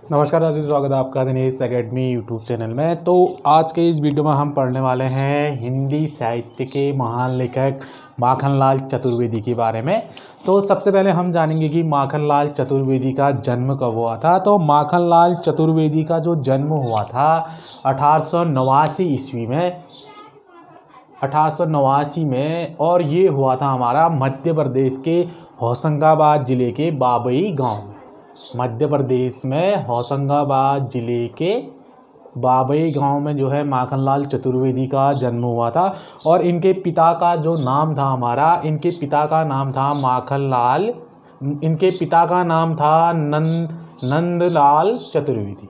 नमस्कार दोस्तों, स्वागत है आपका दिनेश एकेडमी यूट्यूब चैनल में। तो आज के इस वीडियो में हम पढ़ने वाले हैं हिंदी साहित्य के महान लेखक माखनलाल चतुर्वेदी के बारे में। तो सबसे पहले हम जानेंगे कि माखनलाल चतुर्वेदी का जन्म कब हुआ था। तो माखनलाल चतुर्वेदी का जो जन्म हुआ था 1889 ईस्वी में, 1889 में, और ये हुआ था हमारा मध्य प्रदेश के होशंगाबाद ज़िले के बाबई गाँव में। मध्य प्रदेश में होशंगाबाद ज़िले के बाबई गांव में जो है माखनलाल चतुर्वेदी का जन्म हुआ था। और इनके पिता का जो नाम था इनके पिता का नाम था माखनलाल, इनके पिता का नाम था नंदलाल चतुर्वेदी,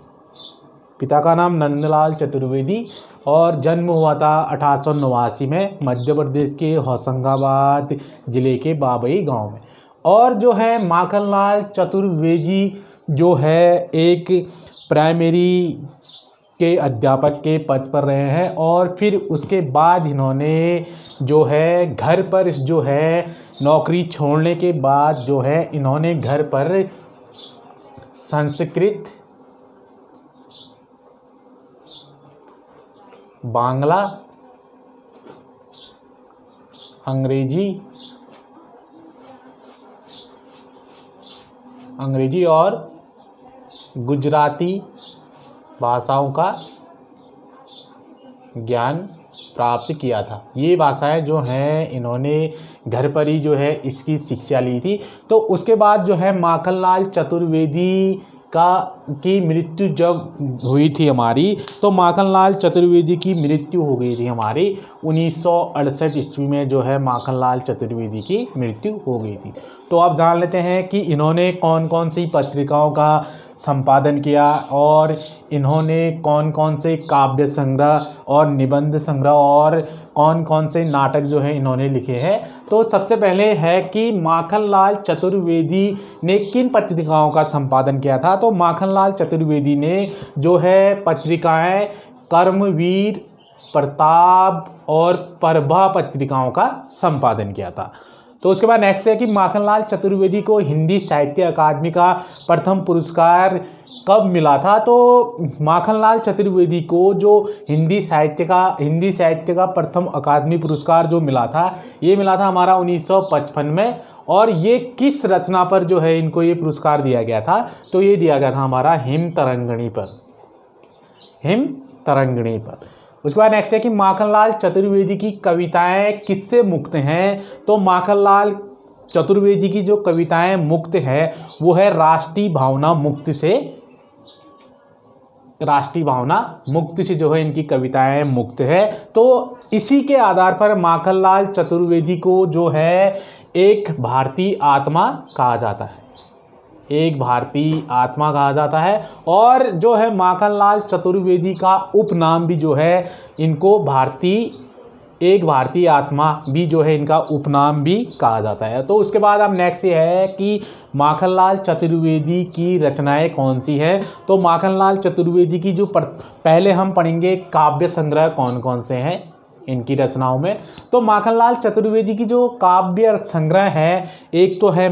पिता का नाम नंदलाल चतुर्वेदी। और जन्म हुआ था 1889 में मध्य प्रदेश के होशंगाबाद ज़िले के बाबई गांव में। और जो है माखनलाल चतुर्वेदी जो है एक प्राइमरी के अध्यापक के पद पर रहे हैं। और फिर उसके बाद इन्होंने जो है घर पर जो है नौकरी छोड़ने के बाद जो है इन्होंने घर पर संस्कृत, बांग्ला, अंग्रेजी और गुजराती भाषाओं का ज्ञान प्राप्त किया था। ये भाषाएं जो हैं इन्होंने घर पर ही जो है इसकी शिक्षा ली थी। तो उसके बाद जो है माखनलाल चतुर्वेदी की मृत्यु जब हुई थी हमारी, तो माखनलाल चतुर्वेदी की मृत्यु हो गई थी हमारी 1968 ईस्वी में जो है माखनलाल चतुर्वेदी की मृत्यु हो गई थी। तो आप जान लेते हैं कि इन्होंने कौन कौन सी पत्रिकाओं का संपादन किया और इन्होंने कौन कौन से काव्य संग्रह और निबंध संग्रह और कौन कौन से नाटक जो है इन्होंने लिखे हैं। तो सबसे पहले है कि माखनलाल चतुर्वेदी ने किन पत्रिकाओं का संपादन किया था। तो माखनलाल चतुर्वेदी ने जो है पत्रिकाएं कर्मवीर, प्रताप और प्रभा पत्रिकाओं का संपादन किया था। तो उसके बाद नेक्स्ट है कि माखनलाल चतुर्वेदी को हिंदी साहित्य अकादमी का प्रथम पुरस्कार कब मिला था। तो माखनलाल चतुर्वेदी को जो हिंदी साहित्य का प्रथम अकादमी पुरस्कार जो मिला था, ये मिला था हमारा 1955 में। और ये किस रचना पर जो है इनको ये पुरस्कार दिया गया था। तो ये दिया गया था हमारा हिम तरंगिणी पर। उसके बाद नेक्स्ट है कि माखनलाल चतुर्वेदी की कविताएं किससे मुक्त हैं। तो माखनलाल चतुर्वेदी की जो कविताएं मुक्त है वो है राष्ट्रीय भावना मुक्त से जो है इनकी कविताएं मुक्त है। तो इसी के आधार पर माखनलाल चतुर्वेदी को जो है एक भारतीय आत्मा कहा जाता है। और जो है माखनलाल चतुर्वेदी का उपनाम भी जो है इनको एक भारतीय आत्मा भी जो है इनका उपनाम भी कहा जाता है। तो उसके बाद अब नेक्स्ट ये है कि माखनलाल चतुर्वेदी की रचनाएं कौन सी हैं। तो माखनलाल चतुर्वेदी की जो पहले हम पढ़ेंगे काव्य संग्रह कौन कौन से हैं इनकी रचनाओं में। तो माखनलाल चतुर्वेदी की जो काव्य संग्रह है, एक तो है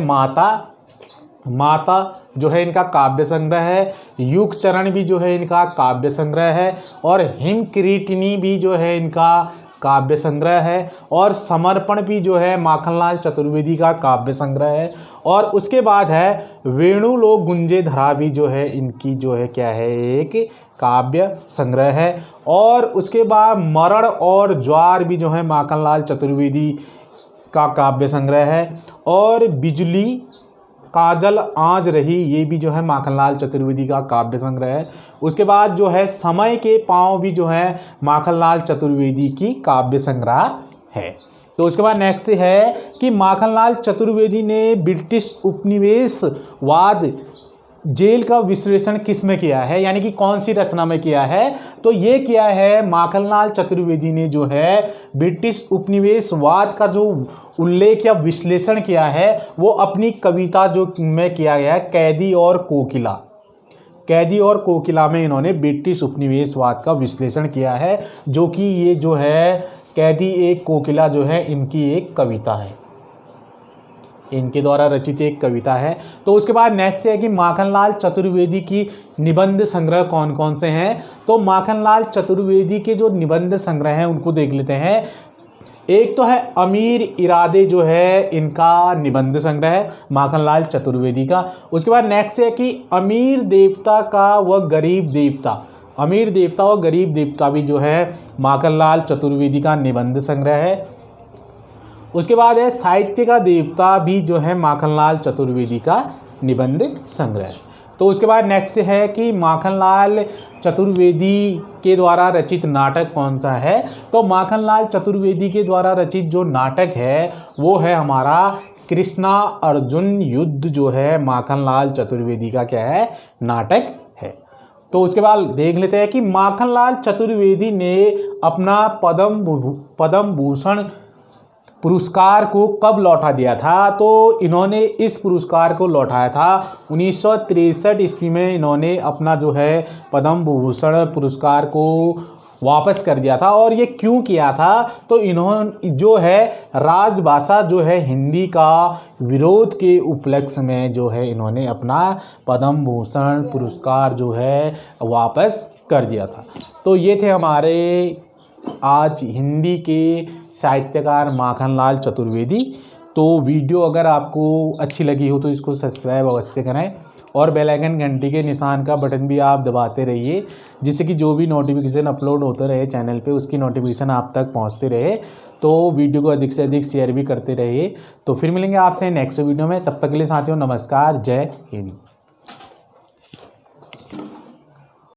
माता जो है इनका काव्य संग्रह है, युग चरण भी जो है इनका काव्य संग्रह है, और हिम किरीटिनी भी जो है इनका काव्य संग्रह है, और समर्पण भी जो है माखनलाल चतुर्वेदी का काव्य संग्रह है। और उसके बाद है वेणु लोक गुंजे धरा भी जो है इनकी जो है क्या है एक काव्य संग्रह है। और उसके बाद मरण और ज्वार भी जो है माखनलाल चतुर्वेदी का काव्य संग्रह है। और बिजली काजल आज रही, ये भी जो है माखनलाल चतुर्वेदी का काव्य संग्रह है। उसके बाद जो है समय के पाँव भी जो है माखनलाल चतुर्वेदी की काव्य संग्रह है। तो उसके बाद नेक्स्ट है कि माखनलाल चतुर्वेदी ने ब्रिटिश उपनिवेशवाद जेल का विश्लेषण किस में किया है, यानी कि कौन सी रचना में किया है। तो ये किया है माखनलाल चतुर्वेदी ने जो है ब्रिटिश उपनिवेशवाद का जो उल्लेख या विश्लेषण किया है वो अपनी कविता जो में किया गया है कैदी और कोकिला में इन्होंने ब्रिटिश उपनिवेशवाद का विश्लेषण किया है, जो कि ये जो है कैदी एक कोकिला जो है इनकी एक कविता है। इनके द्वारा रचित एक कविता है। तो उसके बाद नेक्स्ट है कि माखनलाल चतुर्वेदी की निबंध संग्रह कौन कौन से हैं। तो माखनलाल चतुर्वेदी के जो निबंध संग्रह हैं उनको देख लेते हैं। एक तो है अमीर इरादे, जो है इनका निबंध संग्रह है माखनलाल चतुर्वेदी का। उसके बाद नेक्स्ट है कि अमीर देवता का व गरीब देवता, अमीर देवता और गरीब देवता भी जो है माखनलाल चतुर्वेदी का निबंध संग्रह है। उसके बाद है साहित्य का देवता भी जो है माखनलाल चतुर्वेदी का निबंध संग्रह है। तो उसके बाद नेक्स्ट है कि माखनलाल चतुर्वेदी के द्वारा रचित नाटक कौन सा है। तो माखनलाल चतुर्वेदी के द्वारा रचित जो नाटक है वो है हमारा कृष्णा अर्जुन युद्ध, जो है माखनलाल चतुर्वेदी का क्या है, नाटक है। तो उसके बाद देख लेते हैं कि माखनलाल चतुर्वेदी ने अपना पद्म भूषण पुरस्कार को कब लौटा दिया था। तो इन्होंने इस पुरस्कार को लौटाया था 1963 ईस्वी में। इन्होंने अपना जो है पद्म भूषण पुरस्कार को वापस कर दिया था। और ये क्यों किया था, तो इन्होंने जो है राजभाषा जो है हिंदी का विरोध के उपलक्ष्य में जो है इन्होंने अपना पद्म भूषण पुरस्कार जो है वापस कर दिया था। तो ये थे हमारे आज हिंदी के साहित्यकार माखनलाल चतुर्वेदी। तो वीडियो अगर आपको अच्छी लगी हो तो इसको सब्सक्राइब अवश्य करें और बेल आइकन घंटी के निशान का बटन भी आप दबाते रहिए, जिससे कि जो भी नोटिफिकेशन अपलोड होते रहे चैनल पे उसकी नोटिफिकेशन आप तक पहुंचते रहे। तो वीडियो को अधिक से अधिक शेयर भी करते रहिए। तो फिर मिलेंगे आपसे नेक्स्ट वीडियो में, तब तक के लिए साथियों नमस्कार, जय हिंद।